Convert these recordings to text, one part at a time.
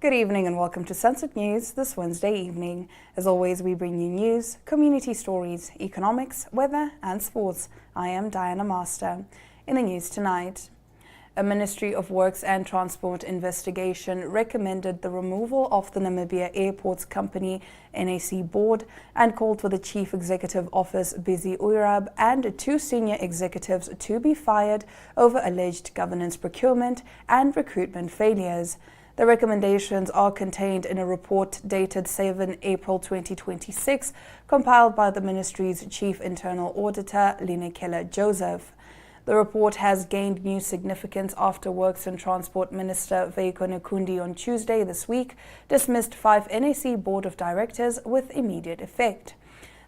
Good evening and welcome to Sunset News this Wednesday evening. As always, we bring you news, community stories, economics, weather and sports. I am Diana Master. In the news tonight, a Ministry of Works and Transport investigation recommended the removal of the Namibia Airports Company NAC board and called for the Chief Executive Office Busy Uyrab and two senior executives to be fired over alleged governance procurement and recruitment failures. The recommendations are contained in a report dated 7 April 2026, compiled by the ministry's Chief Internal Auditor, Linekela Joseph. The report has gained new significance after Works and Transport Minister Veiko Nkundi on Tuesday this week dismissed 5 NAC Board of Directors with immediate effect.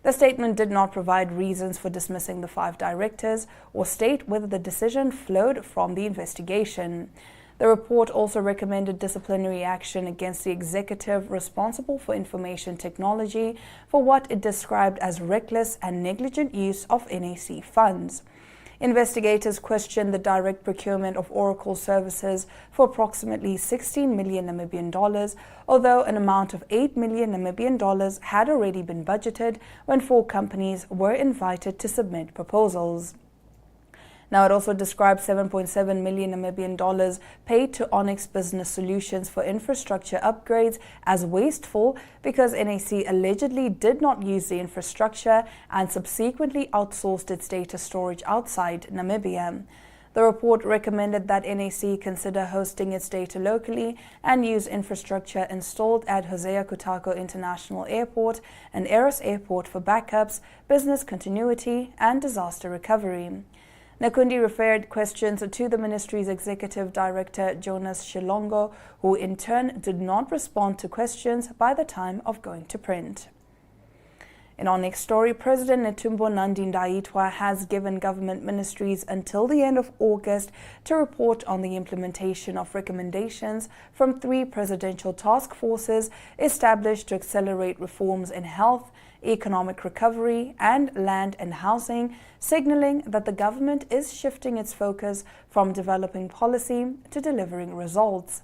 The statement did not provide reasons for dismissing the 5 directors or state whether the decision flowed from the investigation. The report also recommended disciplinary action against the executive responsible for information technology for what it described as reckless and negligent use of NAC funds. Investigators questioned the direct procurement of Oracle services for approximately 16 million Namibian dollars, although an amount of 8 million Namibian dollars had already been budgeted when 4 companies were invited to submit proposals. Now, it also described 7.7 million Namibian dollars paid to Onyx Business Solutions for infrastructure upgrades as wasteful because NAC allegedly did not use the infrastructure and subsequently outsourced its data storage outside Namibia. The report recommended that NAC consider hosting its data locally and use infrastructure installed at Hosea Kutako International Airport and Eros Airport for backups, business continuity, and disaster recovery. Nkundi referred questions to the ministry's executive director, Jonas Shilongo, who in turn did not respond to questions by the time of going to print. In our next story, President Netumbo Nandi-Ndaitwah has given government ministries until the end of August to report on the implementation of recommendations from 3 presidential task forces established to accelerate reforms in health, economic recovery, and land and housing, signaling that the government is shifting its focus from developing policy to delivering results.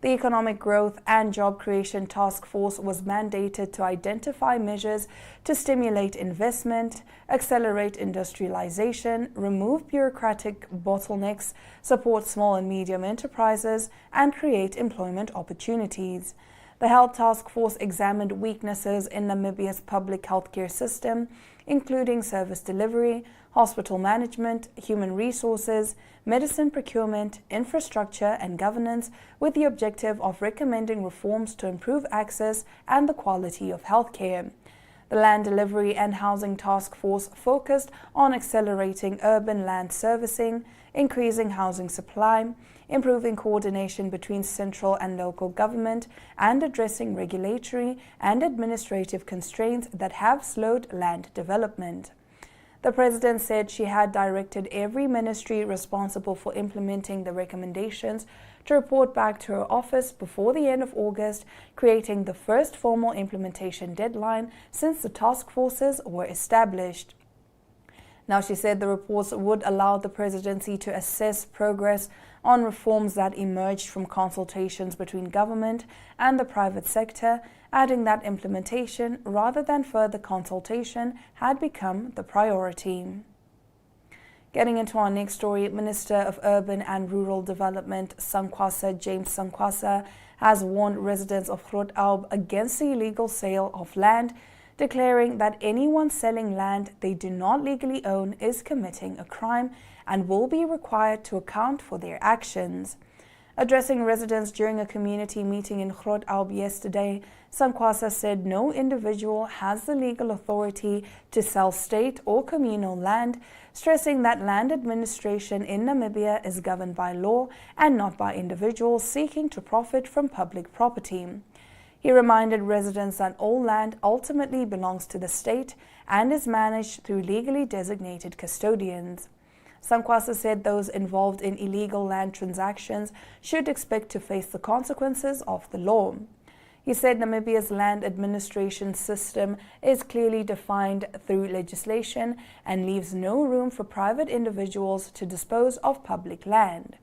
The Economic Growth and Job Creation Task Force was mandated to identify measures to stimulate investment, accelerate industrialization, remove bureaucratic bottlenecks, support small and medium enterprises, and create employment opportunities. The Health Task Force examined weaknesses in Namibia's public healthcare system, including service delivery, hospital management, human resources, medicine procurement, infrastructure, and governance, with the objective of recommending reforms to improve access and the quality of healthcare. The Land Delivery and Housing Task Force focused on accelerating urban land servicing, increasing housing supply, improving coordination between central and local government, and addressing regulatory and administrative constraints that have slowed land development. The President said she had directed every ministry responsible for implementing the recommendations to report back to her office before the end of August, creating the first formal implementation deadline since the task forces were established. Now, she said the reports would allow the presidency to assess progress on reforms that emerged from consultations between government and the private sector, adding that implementation rather than further consultation had become the priority. Getting into our next story, Minister of Urban and Rural Development Sankwasa James Sankwasa has warned residents of Grootgeluk against the illegal sale of land, declaring that anyone selling land they do not legally own is committing a crime and will be required to account for their actions. Addressing residents during a community meeting in Grootgeluk yesterday, Sankwasa said no individual has the legal authority to sell state or communal land, stressing that land administration in Namibia is governed by law and not by individuals seeking to profit from public property. He reminded residents that all land ultimately belongs to the state and is managed through legally designated custodians. Sankwasa said those involved in illegal land transactions should expect to face the consequences of the law. He said Namibia's land administration system is clearly defined through legislation and leaves no room for private individuals to dispose of public land.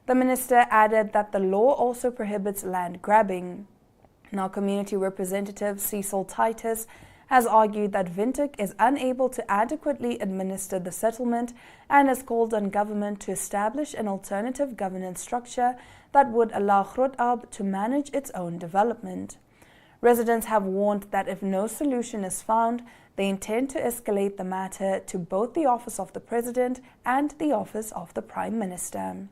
The minister added that the law also prohibits land grabbing. Now, community representative Cecil Titus has argued that Windhoek is unable to adequately administer the settlement and has called on government to establish an alternative governance structure that would allow Grootab to manage its own development. Residents have warned that if no solution is found, they intend to escalate the matter to both the Office of the President and the Office of the Prime Minister.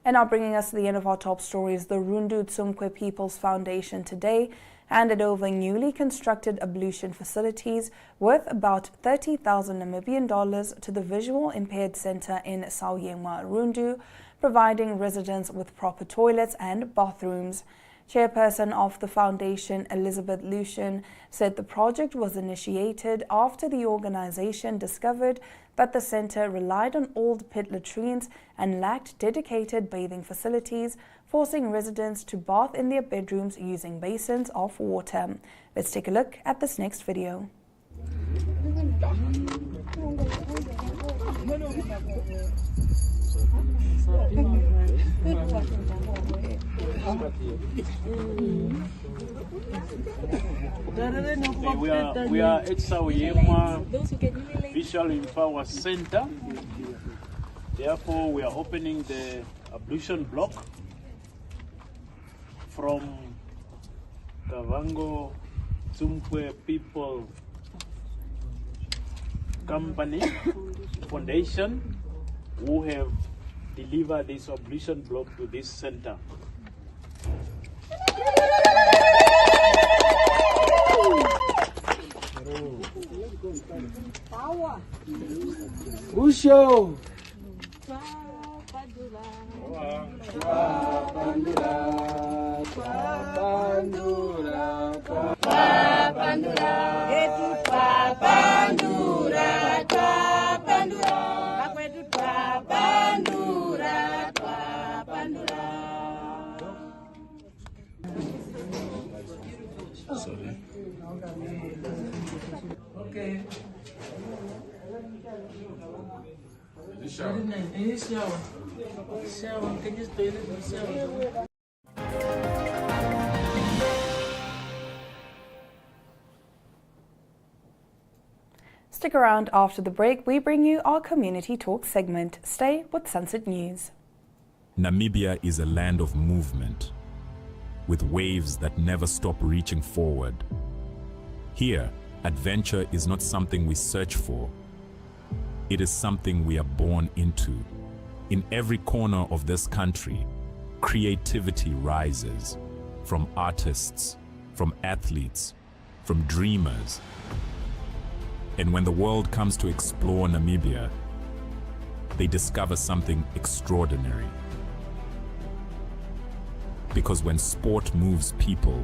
And now bringing us to the end of our top stories, the Rundu Tsumkwe People's Foundation today handed over newly constructed ablution facilities worth about 30,000 Namibian dollars to the Visual Impaired Center in Sauyengwa, Rundu, providing residents with proper toilets and bathrooms. Chairperson of the foundation, Elizabeth Lucian, said the project was initiated after the organization discovered that the center relied on old pit latrines and lacked dedicated bathing facilities, forcing residents to bath in their bedrooms using basins of water. Let's take a look at this next video. We are at Sauyengwa Visual Empower Center. Therefore, we are opening the ablution block from Kavango Tsumkwe People Company Foundation, who have delivered this ablution block to this center. Power. Usho. Okay. Shower. Can you stay in the shower? Stick around after the break. We bring you our Community Talk segment. Stay with Sunset News. Namibia is a land of movement, with waves that never stop reaching forward. Here, adventure is not something we search for. It is something we are born into. In every corner of this country, creativity rises from artists, from athletes, from dreamers. And when the world comes to explore Namibia, they discover something extraordinary. Because when sport moves people,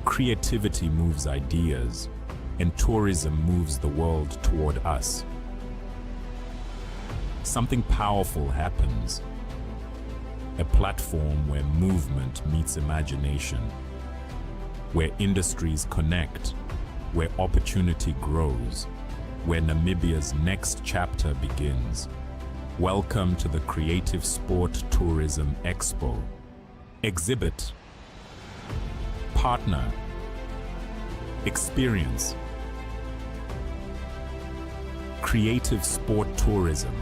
creativity moves ideas, and tourism moves the world toward us. Something powerful happens. A platform where movement meets imagination, where industries connect, where opportunity grows, where Namibia's next chapter begins. Welcome to the Creative Sport Tourism Expo. Exhibit, partner, experience. Creative Sport Tourism.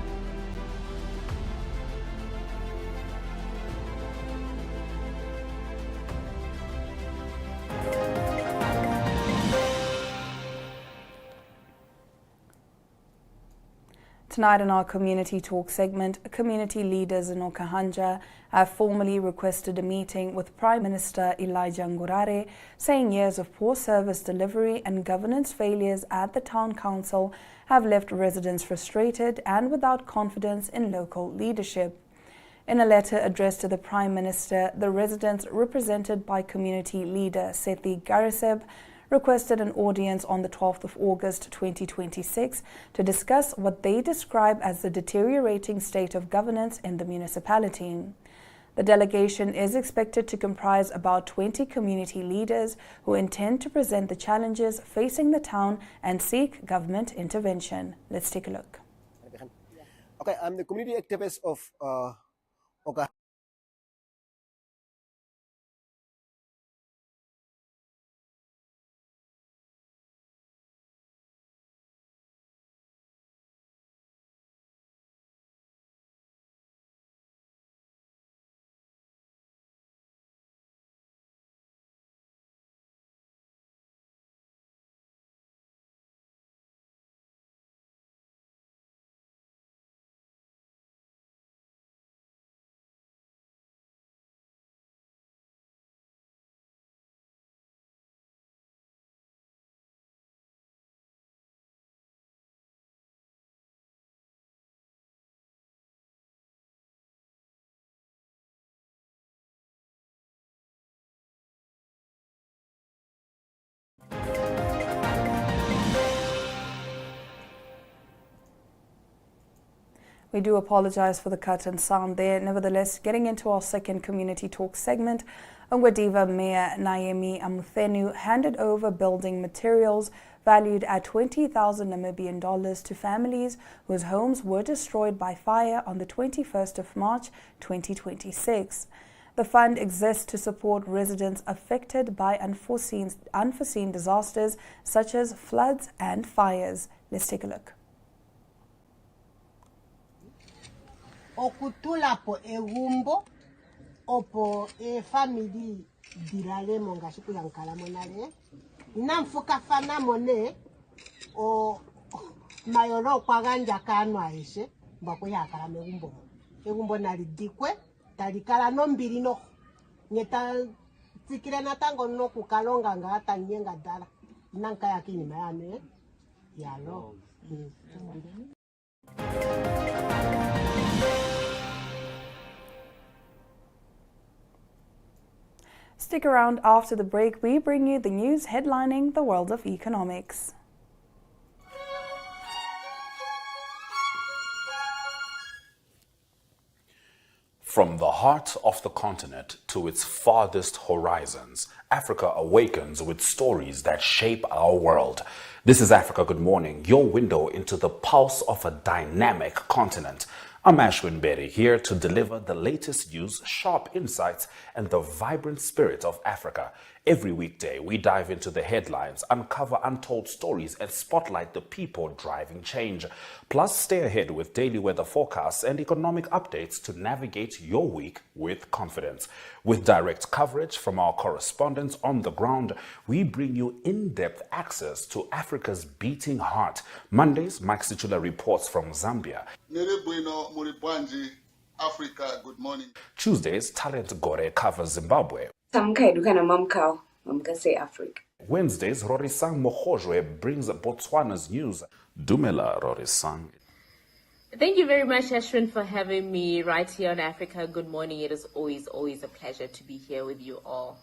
Tonight in our Community Talk segment, community leaders in Okahanja have formally requested a meeting with Prime Minister Elijah Ngurare, saying years of poor service delivery and governance failures at the town council have left residents frustrated and without confidence in local leadership. In a letter addressed to the Prime Minister, the residents, represented by community leader Sethi Gariseb, requested an audience on the 12th of August 2026 to discuss what they describe as the deteriorating state of governance in the municipality. The delegation is expected to comprise about 20 community leaders who intend to present the challenges facing the town and seek government intervention. Let's take a look. Okay, I'm the community activist of oka We do apologize for the cut in sound there. Nevertheless, getting into our second community talk segment, Ongwediva Mayor Naemi Amuthenu handed over building materials valued at 20,000 Namibian dollars to families whose homes were destroyed by fire on the 21st of March 2026. The fund exists to support residents affected by unforeseen disasters such as floods and fires. Let's take a look. Okutula po egumbo opo family dilale monga shiku yankala monale namfuka fana mone o mayolo kwa ganja kanu aishe mbako yakala egumbo nali dikwe talikala nombili no nyeta tsikile natango no kukalonga nga atanyenga dala nanka yakini mayane yalo Stick around after the break. We bring you the news headlining the world of economics. From the heart of the continent to its farthest horizons, Africa awakens with stories that shape our world. This is Africa Good Morning, your window into the pulse of a dynamic continent. I'm Ashwin Berry, here to deliver the latest news, sharp insights, and the vibrant spirit of Africa. Every weekday, we dive into the headlines, uncover untold stories, and spotlight the people driving change. Plus, stay ahead with daily weather forecasts and economic updates to navigate your week with confidence. With direct coverage from our correspondents on the ground, we bring you in-depth access to Africa's beating heart. Mondays, Mike Situla reports from Zambia. Africa, good morning. Tuesdays, Talent Gore covers Zimbabwe. Wednesdays, Rorisang Mokojwe brings Botswana's news. Dumela, Rorisang. Thank you very much, Ashwin, for having me right here on Africa Good Morning. It is always a pleasure to be here with you all.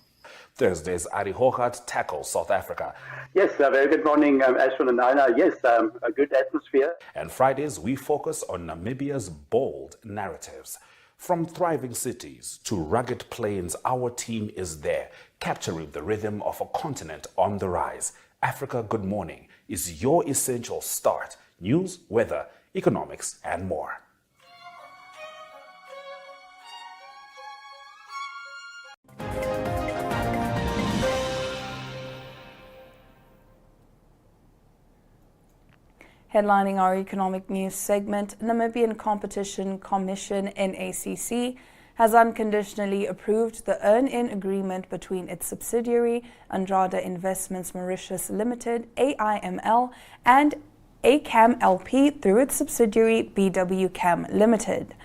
Thursdays, Ari Hogarth tackles South Africa. Yes, very good morning, Ashwin and Anna. Yes, a good atmosphere. And Fridays, we focus on Namibia's bold narratives. From thriving cities to rugged plains, our team is there, capturing the rhythm of a continent on the rise. Africa Good Morning is your essential start. News, weather, economics, and more. Headlining our economic news segment, Namibian Competition Commission NACC has unconditionally approved the earn-in agreement between its subsidiary Andrada Investments Mauritius Limited AIML and ACAM LP through its subsidiary BWCAM Limited.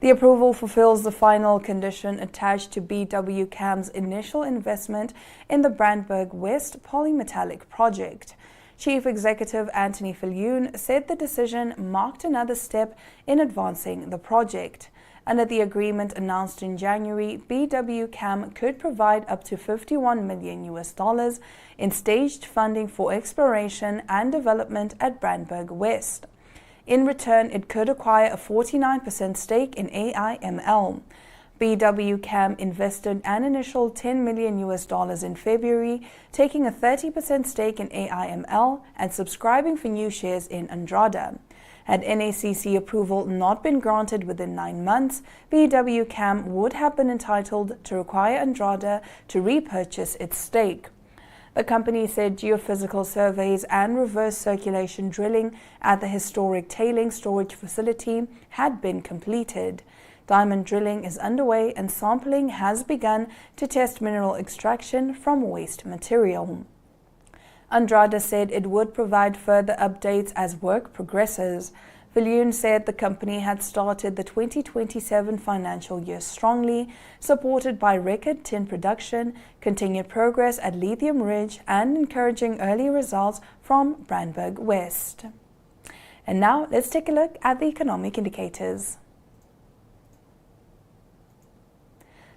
The approval fulfills the final condition attached to BWCAM's initial investment in the Brandberg West polymetallic project. Chief Executive Anthony Viljoen said the decision marked another step in advancing the project. Under the agreement announced in January, BWCAM could provide up to $51 million in staged funding for exploration and development at Brandberg West. In return, it could acquire a 49% stake in AIML. BWCAM invested an initial $10 million in February, taking a 30% stake in AIML and subscribing for new shares in Andrada. Had NACC approval not been granted within 9 months, VW CAM would have been entitled to require Andrade to repurchase its stake. The company said geophysical surveys and reverse circulation drilling at the historic tailing storage facility had been completed. Diamond drilling is underway and sampling has begun to test mineral extraction from waste material. Andrade said it would provide further updates as work progresses. Viljoen said the company had started the 2027 financial year strongly, supported by record tin production, continued progress at Lithium Ridge, and encouraging early results from Brandberg West. And now let's take a look at the economic indicators.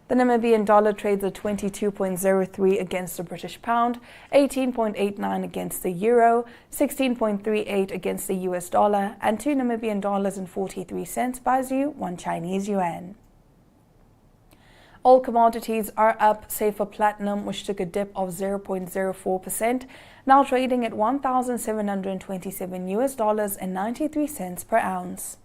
The Namibian dollar trades at 22.03 against the British pound, 18.89 against the euro, 16.38 against the US dollar, and 2 Namibian dollars and 43 cents buys you 1 Chinese yuan. All commodities are up, save for platinum, which took a dip of 0.04%, now trading at $1,727 and 93 cents per ounce.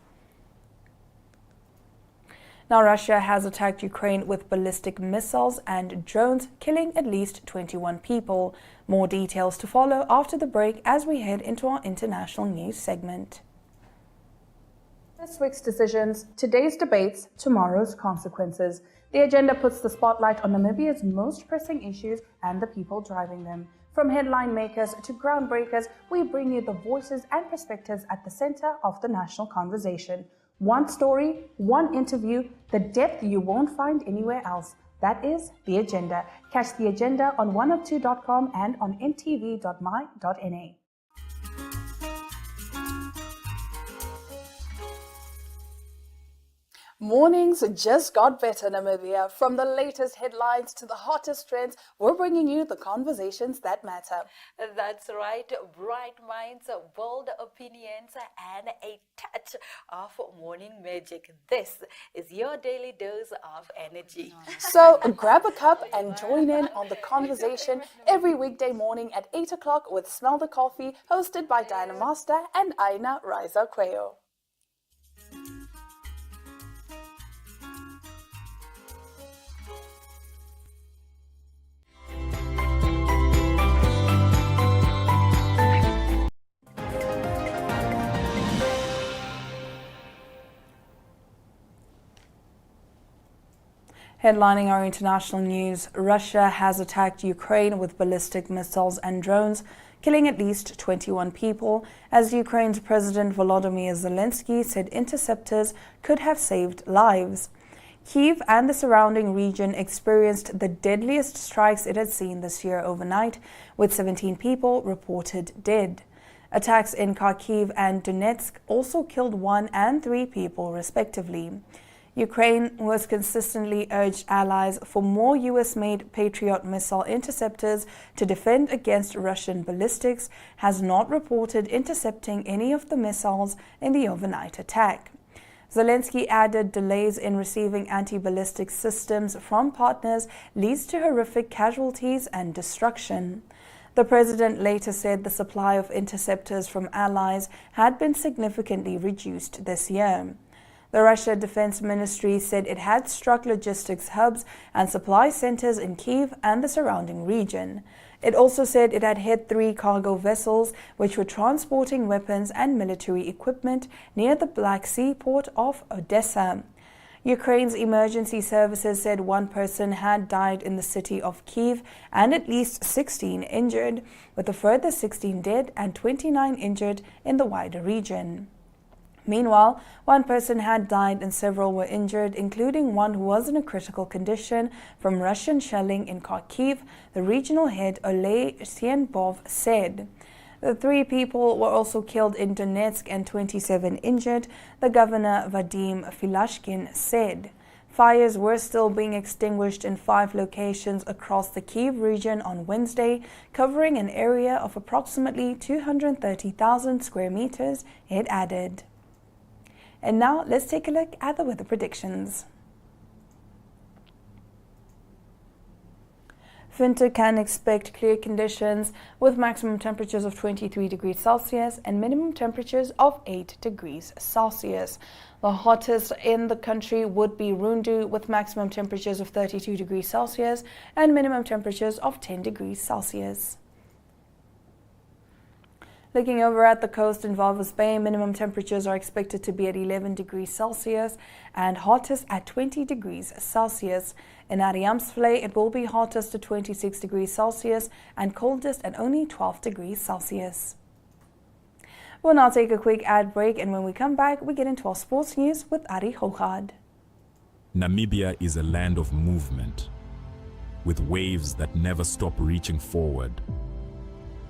Now, Russia has attacked Ukraine with ballistic missiles and drones, killing at least 21 people. More details to follow after the break as we head into our international news segment. This week's decisions, today's debates, tomorrow's consequences. The agenda puts the spotlight on Namibia's most pressing issues and the people driving them. From headline makers to groundbreakers, we bring you the voices and perspectives at the center of the national conversation. One story, one interview, the depth you won't find anywhere else. That is The Agenda. Catch The Agenda on oneof2.com and on ntv.my.na. Mornings just got better, Namibia. From the latest headlines to the hottest trends, we're bringing you the conversations that matter. That's right. Bright minds, bold opinions, and a touch of morning magic. This is your daily dose of energy. So grab a cup and join in on the conversation every weekday morning at 8 o'clock with Smell the Coffee, hosted by Diana Master and Aina Riza Quayo. Headlining our international news, Russia has attacked Ukraine with ballistic missiles and drones, killing at least 21 people, as Ukraine's President Volodymyr Zelensky said interceptors could have saved lives. Kyiv and the surrounding region experienced the deadliest strikes it had seen this year overnight, with 17 people reported dead. Attacks in Kharkiv and Donetsk also killed 1 and 3 people, respectively. Ukraine was consistently urged allies for more US-made Patriot missile interceptors to defend against Russian ballistics, has not reported intercepting any of the missiles in the overnight attack. Zelensky added delays in receiving anti-ballistic systems from partners leads to horrific casualties and destruction. The president later said the supply of interceptors from allies had been significantly reduced this year. The Russia Defense Ministry said it had struck logistics hubs and supply centers in Kyiv and the surrounding region. It also said it had hit 3 cargo vessels which were transporting weapons and military equipment near the Black Sea port of Odessa. Ukraine's emergency services said 1 person had died in the city of Kyiv and at least 16 injured, with a further 16 dead and 29 injured in the wider region. Meanwhile, 1 person had died and several were injured, including 1 who was in a critical condition from Russian shelling in Kharkiv, the regional head Oleh Sienbov said. The 3 people were also killed in Donetsk and 27 injured, the governor Vadim Filashkin said. Fires were still being extinguished in 5 locations across the Kyiv region on Wednesday, covering an area of approximately 230,000 square meters, it added. And now let's take a look at the weather predictions. Winter can expect clear conditions with maximum temperatures of 23 degrees Celsius and minimum temperatures of 8 degrees Celsius. The hottest in the country would be Rundu with maximum temperatures of 32 degrees Celsius and minimum temperatures of 10 degrees Celsius. Looking over at the coast in Walvis Bay, minimum temperatures are expected to be at 11 degrees Celsius and hottest at 20 degrees Celsius. In Ariamsvlei, it will be hottest at 26 degrees Celsius and coldest at only 12 degrees Celsius. We'll now take a quick ad break, and when we come back, we get into our sports news with Ari Hogad. Namibia is a land of movement, with waves that never stop reaching forward.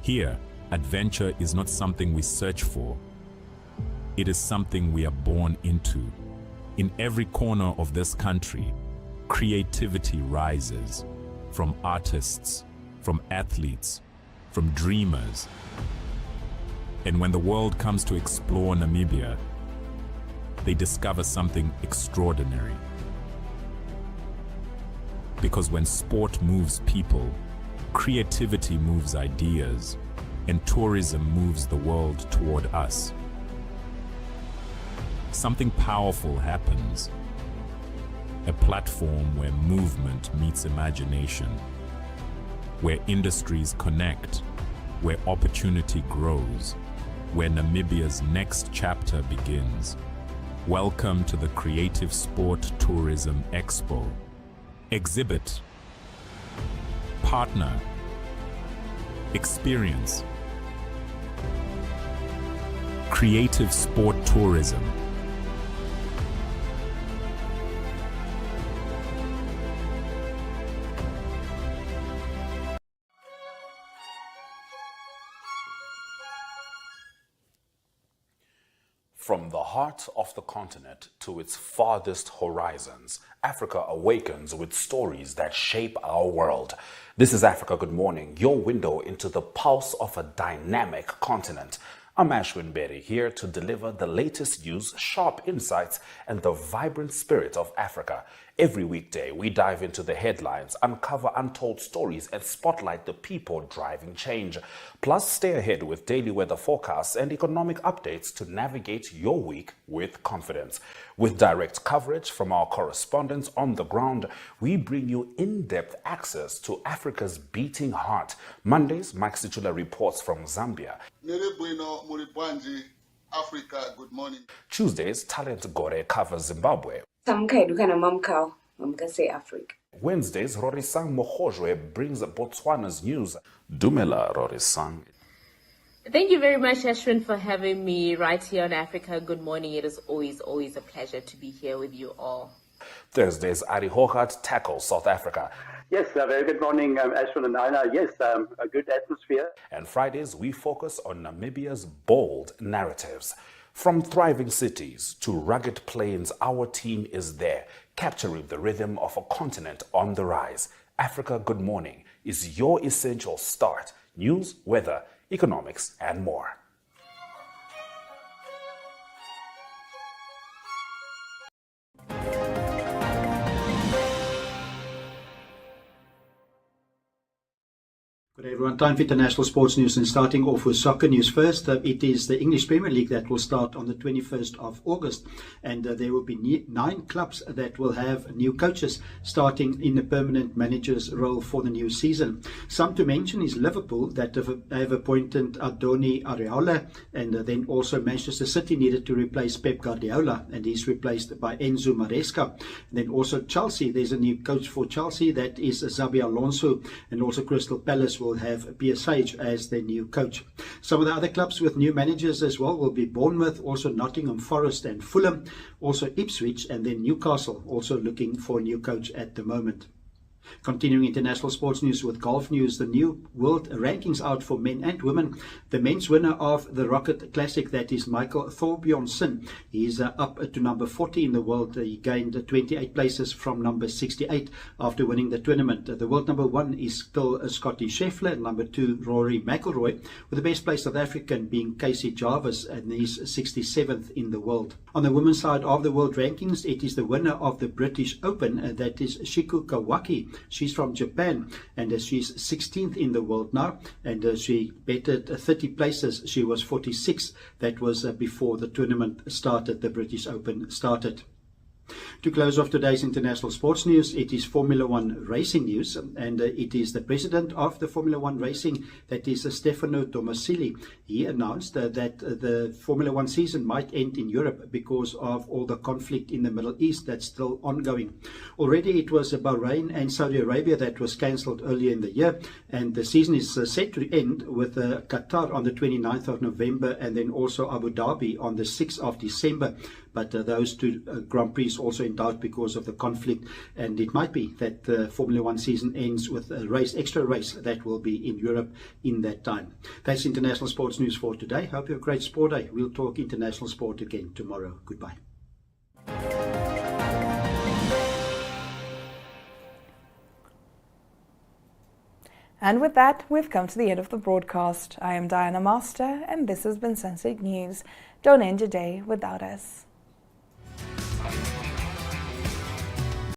Here, adventure is not something we search for. It is something we are born into. In every corner of this country, creativity rises from artists, from athletes, from dreamers. And when the world comes to explore Namibia, they discover something extraordinary. Because when sport moves people, creativity moves ideas, and tourism moves the world toward us. Something powerful happens. A platform where movement meets imagination, where industries connect, where opportunity grows, where Namibia's next chapter begins. Welcome to the Creative Sport Tourism Expo. Exhibit, partner, experience. Creative Sport Tourism. From the heart of the continent to its farthest horizons, Africa awakens with stories that shape our world. This is Africa Good Morning, your window into the pulse of a dynamic continent. I'm Ashwin Berry, here to deliver the latest news, sharp insights, and the vibrant spirit of Africa. Every weekday, we dive into the headlines, uncover untold stories, and spotlight the people driving change. Plus, stay ahead with daily weather forecasts and economic updates to navigate your week with confidence. With direct coverage from our correspondents on the ground, we bring you in-depth access to Africa's beating heart. Mondays, Mike Situla reports from Zambia. Africa Good Morning. Tuesdays, Talent Gore covers Zimbabwe. Wednesdays, Rorisang Mohojwe brings Botswana's news. Dumela, Rorisang. Thank you very much, Ashwin, for having me right here on Africa Good Morning. It is always a pleasure to be here with you all. Thursdays, Ari Hogat tackles South Africa. Yes, very good morning, Ashwin and Aina. Yes, a good atmosphere. And Fridays, we focus on Namibia's bold narratives. From thriving cities to rugged plains, our team is there, capturing the rhythm of a continent on the rise. Africa Good Morning is your essential start. News, weather, economics, and more. Good day everyone, time for international sports news, and starting off with soccer news first. It is the English Premier League that will start on the 21st of August, and there will be 9 clubs that will have new coaches starting in the permanent manager's role for the new season. Some to mention is Liverpool, that have appointed Adoni Areola, and then also Manchester City needed to replace Pep Guardiola, and he's replaced by Enzo Maresca. And then also Chelsea, there's a new coach for Chelsea, that is Xabi Alonso, and also Crystal Palace will have PSH as their new coach. Some of the other clubs with new managers as well will be Bournemouth, also Nottingham Forest and Fulham, also Ipswich, and then Newcastle also looking for a new coach at the moment. Continuing international sports news with golf news, the new world rankings out for men and women. The men's winner of the Rocket Classic, that is Michael Thorbjornsen. He's up to number 40 in the world. He gained 28 places from number 68 after winning the tournament. The world number 1 is still Scotty Scheffler, and number 2 Rory McIlroy, with the best placed South African being Casey Jarvis, and he's 67th in the world. On the women's side of the world rankings, it is the winner of the British Open, that is Shiku Kawaki. She's from Japan, and she's 16th in the world now, and she bettered 30 places. She was 46. That was before the tournament started, the British Open started. To close off today's international sports news, it is Formula One racing news, and it is the president of the Formula One racing, that is Stefano Tomasilli. He announced that the Formula One season might end in Europe because of all the conflict in the Middle East that's still ongoing. Already it was Bahrain and Saudi Arabia that was cancelled earlier in the year, and the season is set to end with Qatar on the 29th of November and then also Abu Dhabi on the 6th of December. But those two Grand Prix also in doubt because of the conflict, and it might be that the Formula One season ends with a extra race that will be in Europe in that time. That's international sports news for today. Hope you have a great sport day. We'll talk international sport again tomorrow. Goodbye. And with that, we've come to the end of the broadcast. I am Diana Master, and this has been Sunset News. Don't end your day without us.